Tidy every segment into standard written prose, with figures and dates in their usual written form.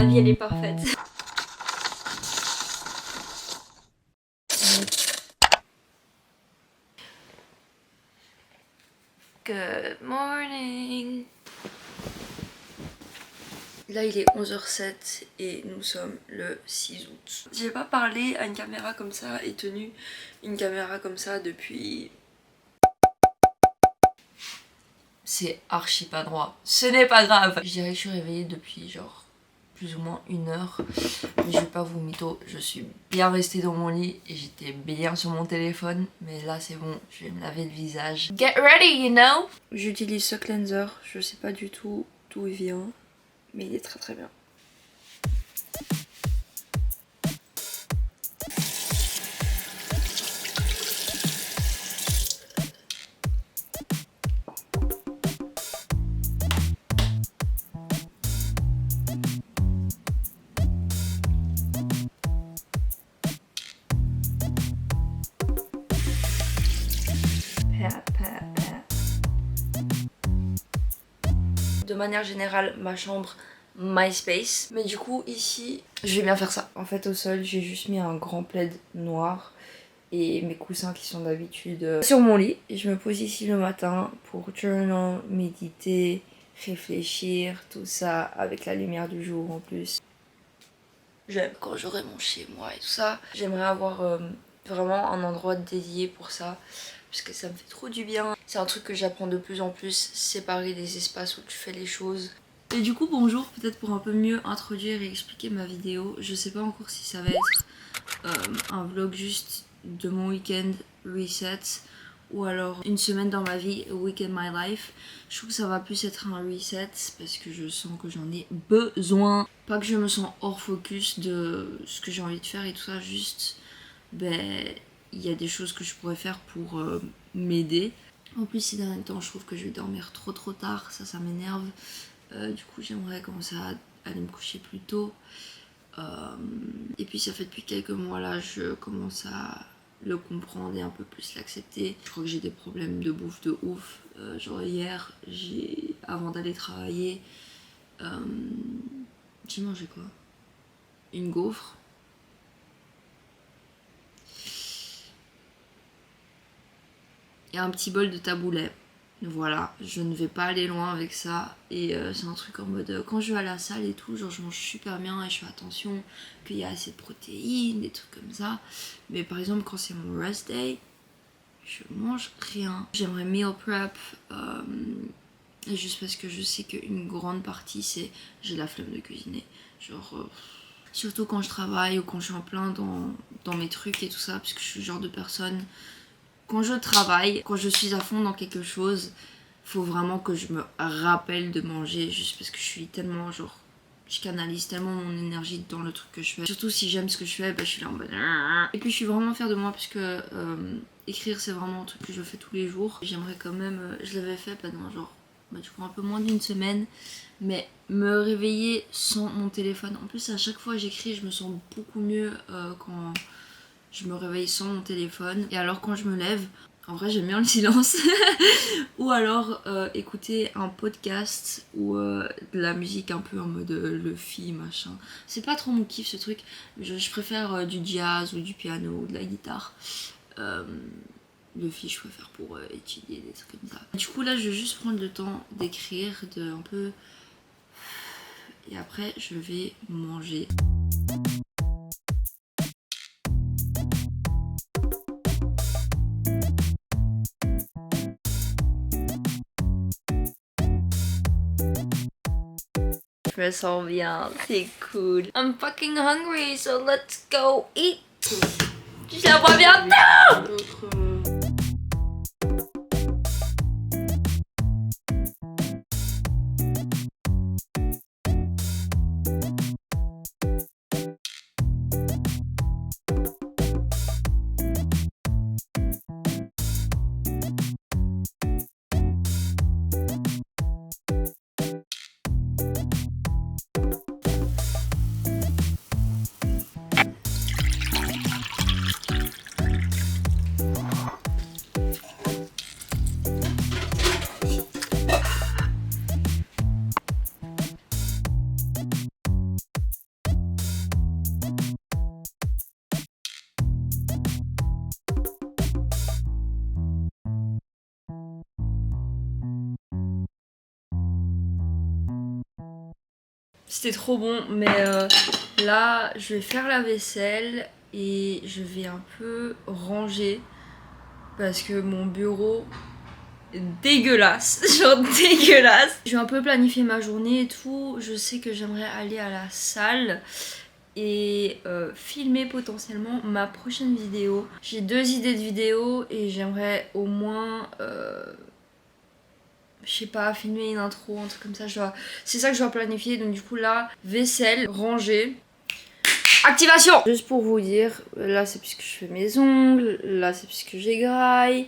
ma vie elle est parfaite. Good morning. Là il est 11h07 et nous sommes le 6 août. J'ai pas parlé à une caméra comme ça et tenu une caméra comme ça depuis... C'est archi pas droit. Ce n'est pas grave. Je dirais que je suis réveillée depuis genre plus ou moins 1 heure. Mais je vais pas vous mytho, je suis bien restée dans mon lit et j'étais bien sur mon téléphone. Mais là c'est bon, je vais me laver le visage. Get ready, you know. J'utilise ce cleanser, je sais pas du tout d'où il vient. Mais il est très très bien. De manière générale, ma chambre, MySpace. Mais du coup, ici, je vais bien faire ça. En fait, au sol, j'ai juste mis un grand plaid noir et mes coussins qui sont d'habitude sur mon lit. Et je me pose ici le matin pour journal, méditer, réfléchir, tout ça avec la lumière du jour en plus. J'aime quand j'aurai mon chez moi et tout ça. J'aimerais avoir vraiment un endroit dédié pour ça. Parce que ça me fait trop du bien. C'est un truc que j'apprends de plus en plus, séparer des espaces où tu fais les choses. Et du coup bonjour, peut-être pour un peu mieux introduire et expliquer ma vidéo. Je sais pas encore si ça va être un vlog juste de mon week-end reset ou alors une semaine dans ma vie, a week in my life. Je trouve que ça va plus être un reset parce que je sens que j'en ai besoin. Pas que je me sens hors focus de ce que j'ai envie de faire et tout ça, juste il y a des choses que je pourrais faire pour m'aider. En plus ces derniers temps je trouve que je vais dormir trop tard, ça m'énerve. Du coup j'aimerais commencer à aller me coucher plus tôt. Et puis ça fait depuis quelques mois là je commence à le comprendre et un peu plus l'accepter. Je crois que j'ai des problèmes de bouffe de ouf. Genre hier, avant d'aller travailler, j'ai mangé quoi? Une gaufre. Et un petit bol de taboulet. Voilà, je ne vais pas aller loin avec ça. Et c'est un truc en mode, quand je vais à la salle et tout, genre je mange super bien et je fais attention qu'il y a assez de protéines, des trucs comme ça. Mais par exemple quand c'est mon rest day, je mange rien. J'aimerais meal prep, juste parce que je sais qu'une grande partie c'est j'ai la flemme de cuisiner. Genre, surtout quand je travaille ou quand je suis en plein dans mes trucs et tout ça, parce que je suis le genre de personne... Quand je travaille, quand je suis à fond dans quelque chose, faut vraiment que je me rappelle de manger juste parce que je suis tellement genre... Je canalise tellement mon énergie dans le truc que je fais. Surtout si j'aime ce que je fais, je suis là en mode... Et puis je suis vraiment fière de moi parce que écrire c'est vraiment un truc que je fais tous les jours. J'aimerais quand même... je l'avais fait pendant genre... du coup un peu moins d'1 semaine. Mais me réveiller sans mon téléphone. En plus à chaque fois que j'écris je me sens beaucoup mieux quand... je me réveille sans mon téléphone. Et alors quand je me lève, en vrai j'aime bien le silence. Ou alors écouter un podcast ou de la musique un peu en mode Lo-fi machin. C'est pas trop mon kiff ce truc. Mais je préfère du jazz ou du piano ou de la guitare. Lo-fi je préfère pour étudier des trucs comme ça. Du coup là je vais juste prendre le temps d'écrire, de un peu... Et après je vais manger. Je me sens bien, c'est cool. I'm fucking hungry, so let's go eat. Je la vois bientôt. C'était trop bon, mais là je vais faire la vaisselle et je vais un peu ranger parce que mon bureau est dégueulasse, genre dégueulasse. Je vais un peu planifier ma journée et tout. Je sais que j'aimerais aller à la salle et filmer potentiellement ma prochaine vidéo. J'ai 2 idées de vidéos et j'aimerais au moins je sais pas, filmer une intro, un truc comme ça. C'est ça que je dois planifier. Donc du coup là, vaisselle, ranger. Activation! Juste pour vous dire, là c'est puisque je fais mes ongles, là c'est puisque j'égraille.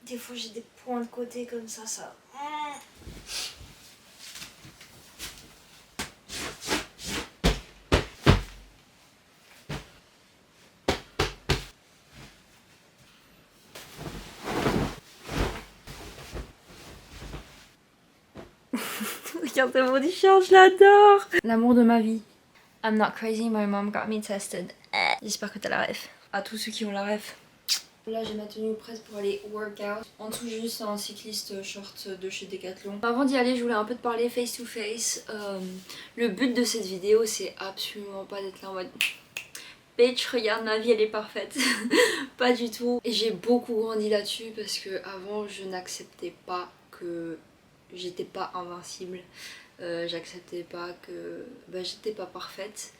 Des fois j'ai des points de côté comme ça. Regardez mon t-shirt, je l'adore! L'amour de ma vie. I'm not crazy, my mom got me tested. J'espère que t'as la ref. À tous ceux qui ont la ref. Là j'ai ma tenue prête pour aller workout. En dessous juste un cycliste short de chez Decathlon. Avant d'y aller je voulais un peu te parler face to face. Le but de cette vidéo c'est absolument pas d'être là en mode bitch regarde ma vie elle est parfaite. Pas du tout. Et j'ai beaucoup grandi là-dessus parce que avant je n'acceptais pas que j'étais pas invincible. J'acceptais pas que j'étais pas parfaite.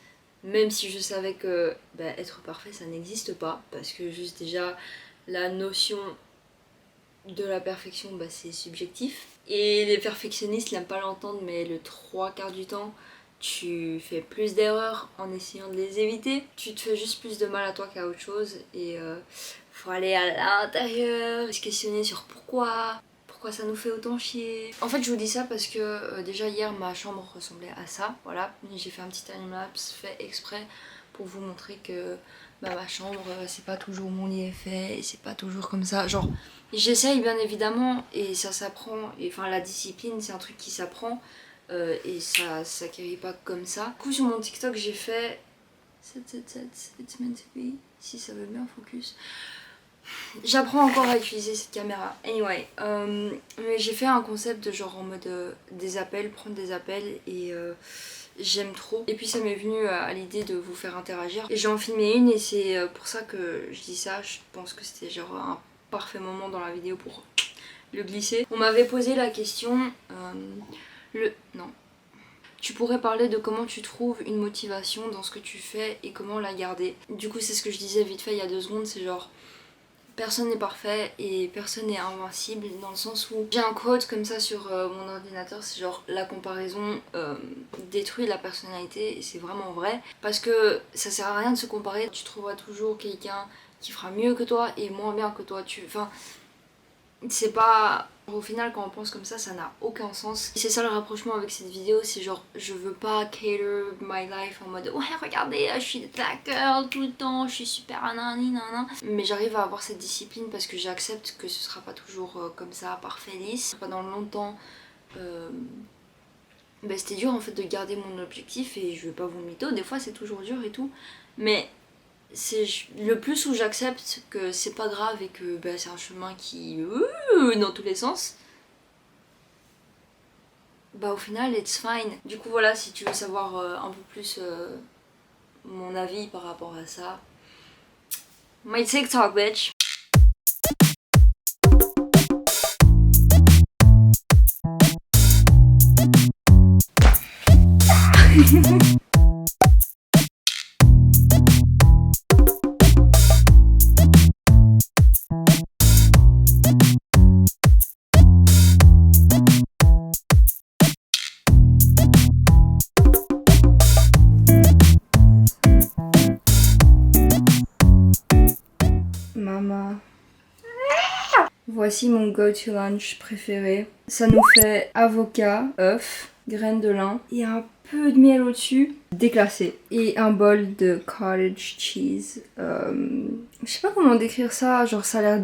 Même si je savais que être parfait ça n'existe pas, parce que juste déjà la notion de la perfection c'est subjectif. Et les perfectionnistes n'aiment pas l'entendre, mais le 3/4 du temps tu fais plus d'erreurs en essayant de les éviter. Tu te fais juste plus de mal à toi qu'à autre chose et faut aller à l'intérieur et se questionner sur pourquoi ça nous fait autant chier. En fait je vous dis ça parce que déjà hier ma chambre ressemblait à ça, voilà. J'ai fait un petit timelapse fait exprès pour vous montrer que ma chambre c'est pas toujours mon lit est fait et c'est pas toujours comme ça. Genre j'essaye bien évidemment et ça s'apprend, enfin la discipline c'est un truc qui s'apprend et ça s'acquérit pas comme ça. Du coup sur mon TikTok j'ai fait it's meant to be, si ça veut bien focus. J'apprends encore à utiliser cette caméra. Anyway, mais j'ai fait un concept de genre en mode des appels, prendre des appels et j'aime trop. Et puis ça m'est venu à l'idée de vous faire interagir. Et j'ai en filmé une et c'est pour ça que je dis ça. Je pense que c'était genre un parfait moment dans la vidéo pour le glisser. On m'avait posé la question, non. Tu pourrais parler de comment tu trouves une motivation dans ce que tu fais et comment la garder. Du coup c'est ce que je disais vite fait il y a 2 secondes, c'est genre personne n'est parfait et personne n'est invincible, dans le sens où j'ai un quote comme ça sur mon ordinateur, c'est genre la comparaison détruit la personnalité, et c'est vraiment vrai parce que ça sert à rien de se comparer. Tu trouveras toujours quelqu'un qui fera mieux que toi et moins bien que toi. Enfin, c'est pas... Au final quand on pense comme ça n'a aucun sens. C'est ça le rapprochement avec cette vidéo, c'est genre je veux pas cater my life en mode ouais regardez je suis that girl tout le temps, je suis super nanani nanana. Mais j'arrive à avoir cette discipline parce que j'accepte que ce sera pas toujours comme ça parfait lisse. Pendant longtemps c'était dur en fait de garder mon objectif et je vais pas vous mytho, des fois c'est toujours dur et tout. Mais c'est le plus où j'accepte que c'est pas grave et que c'est un chemin qui dans tous les sens, au final it's fine. Du coup voilà, si tu veux savoir un peu plus mon avis par rapport à ça, my TikTok bitch. Maman. Voici mon go-to lunch préféré. Ça nous fait avocat, œuf, graines de lin et un peu de miel au-dessus, déclassé. Et un bol de cottage cheese. Je sais pas comment décrire ça, genre ça a l'air...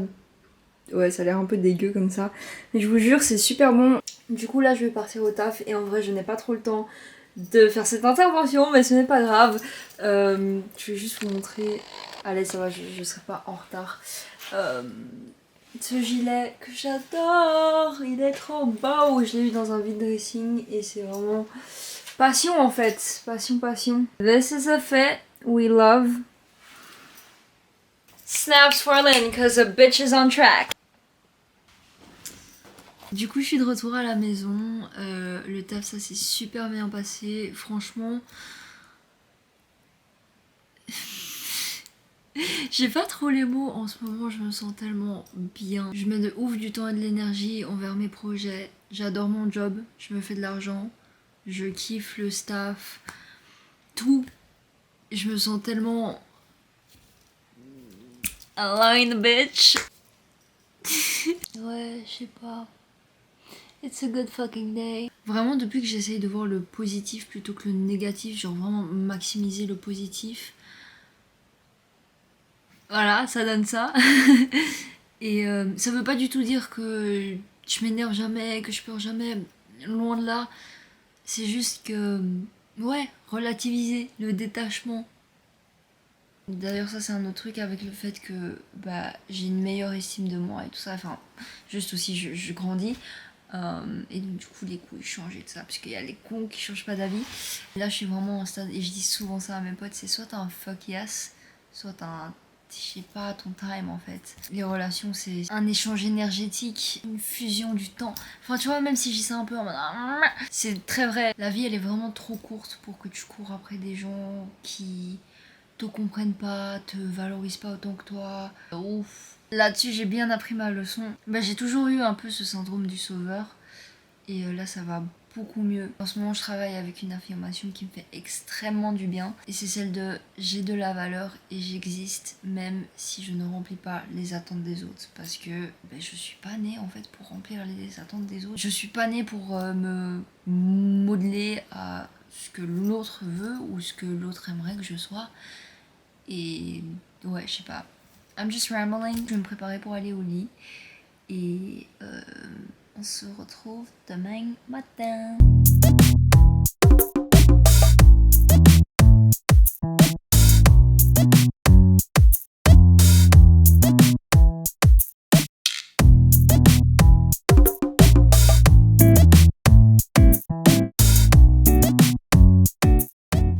Ouais, ça a l'air un peu dégueu comme ça. Mais je vous jure, c'est super bon. Du coup là je vais partir au taf et en vrai je n'ai pas trop le temps de faire cette intervention, mais ce n'est pas grave. Je vais juste vous montrer. Allez, ça va, je serai pas en retard. Ce gilet que j'adore, il est trop beau. Je l'ai eu dans un vide dressing et c'est vraiment passion en fait. Passion, passion. This is a fit we love. Snaps for Lynn, cause a bitch is on track. Du coup, je suis de retour à la maison. Le taf, ça s'est super bien passé. Franchement, j'ai pas trop les mots en ce moment. Je me sens tellement bien. Je mets de ouf du temps et de l'énergie envers mes projets. J'adore mon job. Je me fais de l'argent. Je kiffe le staff. Tout. Je me sens tellement aligned, bitch. Ouais, je sais pas. It's a good fucking day. Vraiment, depuis que j'essaye de voir le positif plutôt que le négatif, genre vraiment maximiser le positif. Voilà, ça donne ça. Et ça veut pas du tout dire que je m'énerve jamais, que je pleure jamais. Loin de là. C'est juste que, ouais, relativiser le détachement. D'ailleurs, ça c'est un autre truc avec le fait que bah, j'ai une meilleure estime de moi et tout ça. Enfin, juste aussi, je grandis. Et donc du coup les couilles changent et tout ça parce qu'il y a les cons qui changent pas d'avis. Là je suis vraiment en stade et je dis souvent ça à mes potes, c'est soit t'as un fuck yes, soit t'as un je sais pas ton time en fait. Les relations c'est un échange énergétique, une fusion du temps. Enfin tu vois, même si je dis ça un peu en mode c'est très vrai. La vie elle est vraiment trop courte pour que tu cours après des gens qui te comprennent pas, te valorisent pas autant que toi. Ouf. Là-dessus, j'ai bien appris ma leçon. Bah, j'ai toujours eu un peu ce syndrome du sauveur. Et là, ça va beaucoup mieux. En ce moment, je travaille avec une affirmation qui me fait extrêmement du bien. Et c'est celle de j'ai de la valeur et j'existe même si je ne remplis pas les attentes des autres. Parce que je suis pas née en fait pour remplir les attentes des autres. Je suis pas née pour me modeler à ce que l'autre veut ou ce que l'autre aimerait que je sois. Et ouais, je sais pas. I'm just rambling. Je vais me préparer pour aller au lit. Et on se retrouve demain matin.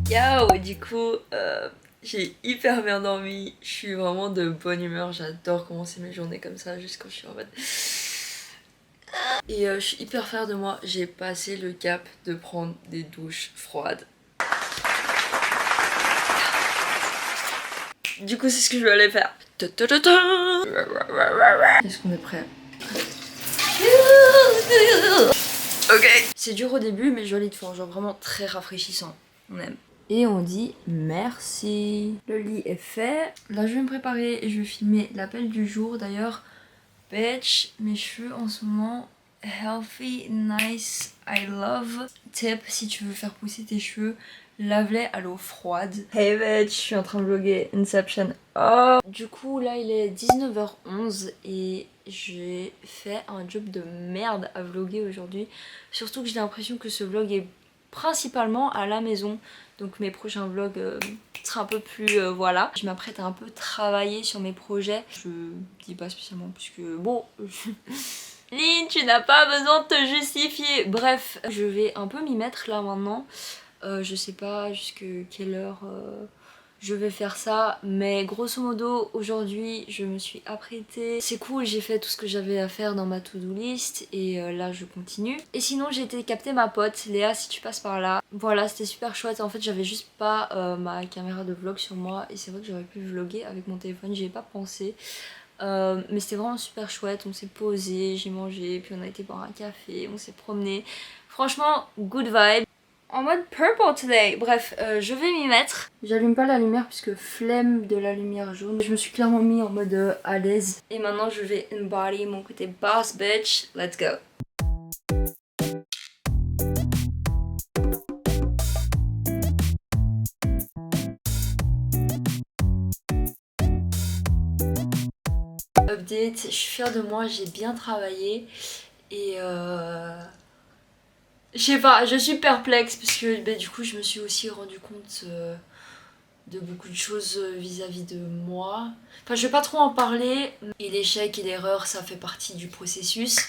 Yo, du coup, j'ai hyper bien dormi. Je suis vraiment de bonne humeur. J'adore commencer mes journées comme ça, juste quand je suis en mode. Et je suis hyper fière de moi. J'ai passé le cap de prendre des douches froides. Du coup, c'est ce que je vais aller faire. Est-ce qu'on est prêt? Ok. C'est dur au début, mais joli de fond. Genre vraiment très rafraîchissant. On aime. Et on dit merci. Le lit est fait. Là, je vais me préparer et je vais filmer l'appel du jour. D'ailleurs, bitch, mes cheveux en ce moment, healthy, nice, I love. Tip, si tu veux faire pousser tes cheveux, lave-les à l'eau froide. Hey bitch, je suis en train de vlogger Inception. Oh. Du coup, là, il est 19h11 et j'ai fait un job de merde à vlogger aujourd'hui. Surtout que j'ai l'impression que ce vlog est principalement à la maison. Donc mes prochains vlogs sera un peu plus voilà. Je m'apprête à un peu travailler sur mes projets. Je dis pas spécialement puisque bon... Lynn, tu n'as pas besoin de te justifier. Bref, je vais un peu m'y mettre là maintenant. Je sais pas jusqu'à quelle heure je vais faire ça, mais grosso modo aujourd'hui je me suis apprêtée. C'est cool, j'ai fait tout ce que j'avais à faire dans ma to-do list et là je continue. Et sinon j'ai été capter ma pote Léa, si tu passes par là. Voilà, c'était super chouette. En fait j'avais juste pas ma caméra de vlog sur moi et c'est vrai que j'aurais pu vlogger avec mon téléphone, j'y ai pas pensé. Mais c'était vraiment super chouette, on s'est posé, j'ai mangé, puis on a été boire un café, on s'est promené. Franchement, good vibe. En mode purple today. Bref, je vais m'y mettre. J'allume pas la lumière puisque flemme de la lumière jaune. Je me suis clairement mis en mode à l'aise. Et maintenant je vais embody mon côté boss bitch. Let's go. Update, je suis fière de moi, j'ai bien travaillé. Et Je sais pas, je suis perplexe parce que bah, du coup je me suis aussi rendu compte de beaucoup de choses vis-à-vis de moi. Enfin je vais pas trop en parler, et l'échec et l'erreur ça fait partie du processus.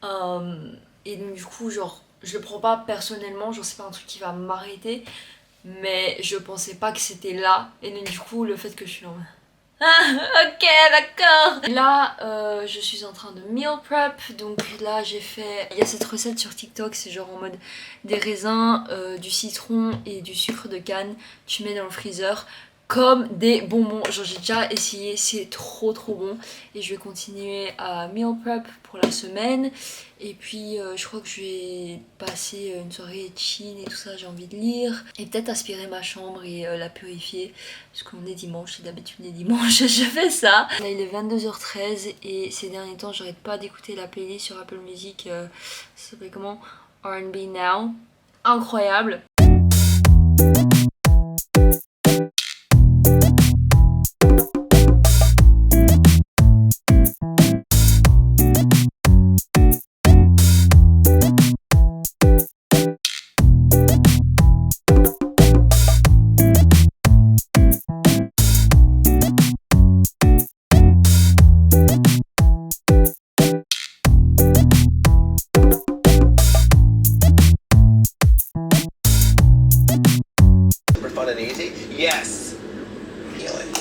Et donc du coup genre je le prends pas personnellement, genre c'est pas un truc qui va m'arrêter, mais je pensais pas que c'était là, et donc du coup le fait que je suis en ah, ok, d'accord. Là, je suis en train de meal prep. Donc là, j'ai fait... Il y a cette recette sur TikTok, c'est genre en mode des raisins, du citron et du sucre de canne. Tu mets dans le freezer comme des bonbons. Genre j'ai déjà essayé, c'est trop bon. Et je vais continuer à meal prep pour la semaine. Et puis je crois que je vais passer une soirée chill et tout ça, j'ai envie de lire. Et peut-être aspirer ma chambre et la purifier. Parce qu'on est dimanche et d'habitude les dimanches je fais ça. Là il est 22h13 et ces derniers temps j'arrête pas d'écouter la playlist sur Apple Music. Ça s'appelle comment? R&B Now. Incroyable. Fun and easy? Yes! Feel it.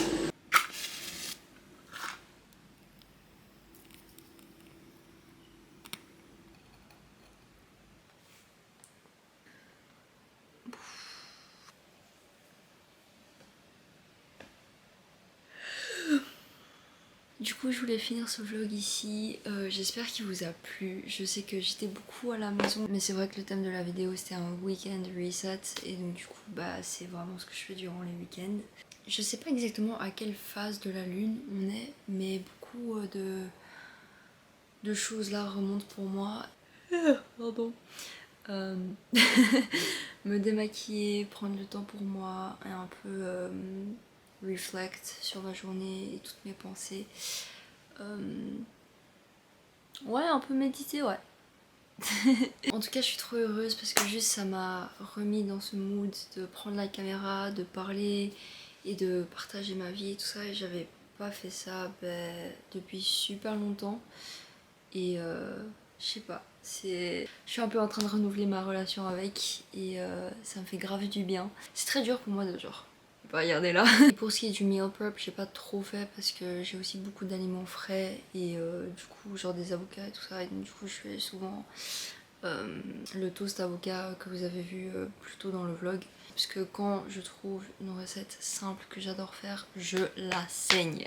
Du coup je voulais finir ce vlog ici, j'espère qu'il vous a plu. Je sais que j'étais beaucoup à la maison, mais c'est vrai que le thème de la vidéo c'était un week-end reset, et donc du coup bah c'est vraiment ce que je fais durant les week-ends. Je sais pas exactement à quelle phase de la lune on est, mais beaucoup de choses là remontent pour moi. Pardon. Me démaquiller, prendre le temps pour moi et un peu reflect sur ma journée et toutes mes pensées. Ouais, un peu méditer, ouais. En tout cas je suis trop heureuse parce que juste ça m'a remis dans ce mood de prendre la caméra, de parler et de partager ma vie et tout ça, et j'avais pas fait ça depuis super longtemps. Et je sais pas, je suis un peu en train de renouveler ma relation avec, et ça me fait grave du bien. C'est très dur pour moi de genre pas regarder là. Et pour ce qui est du meal prep, j'ai pas trop fait parce que j'ai aussi beaucoup d'aliments frais et du coup genre des avocats et tout ça, et donc du coup je fais souvent le toast avocat que vous avez vu plus tôt dans le vlog. Parce que quand je trouve une recette simple que j'adore faire, je la saigne.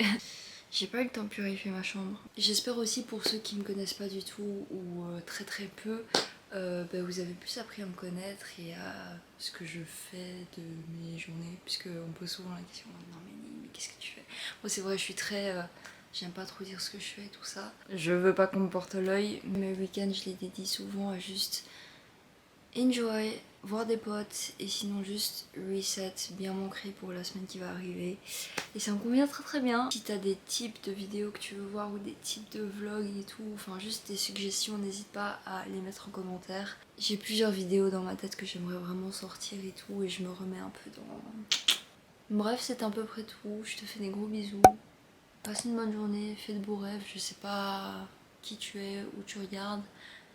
J'ai pas eu le temps de purifier ma chambre. J'espère aussi pour ceux qui me connaissent pas du tout ou très peu, vous avez plus appris à me connaître et à ce que je fais de mes journées. Puisque on me pose souvent la question, non mais qu'est-ce que tu fais? Moi c'est vrai, je suis très... j'aime pas trop dire ce que je fais et tout ça. Je veux pas qu'on me porte l'œil. Mes week-ends je les dédie souvent à juste enjoy, voir des potes, et sinon juste reset, bien m'ancrer pour la semaine qui va arriver. Et ça me convient très bien. Si t'as des types de vidéos que tu veux voir ou des types de vlogs et tout, enfin juste des suggestions, n'hésite pas à les mettre en commentaire. J'ai plusieurs vidéos dans ma tête que j'aimerais vraiment sortir et tout, et je me remets un peu dans... Bref, c'est à peu près tout. Je te fais des gros bisous. Passe une bonne journée, fais de beaux rêves. Je sais pas qui tu es, où tu regardes,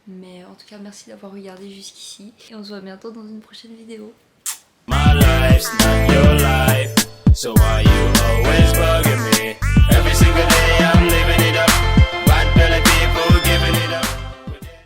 mais en tout cas merci d'avoir regardé jusqu'ici, et on se voit bientôt dans une prochaine vidéo. My life's not your life.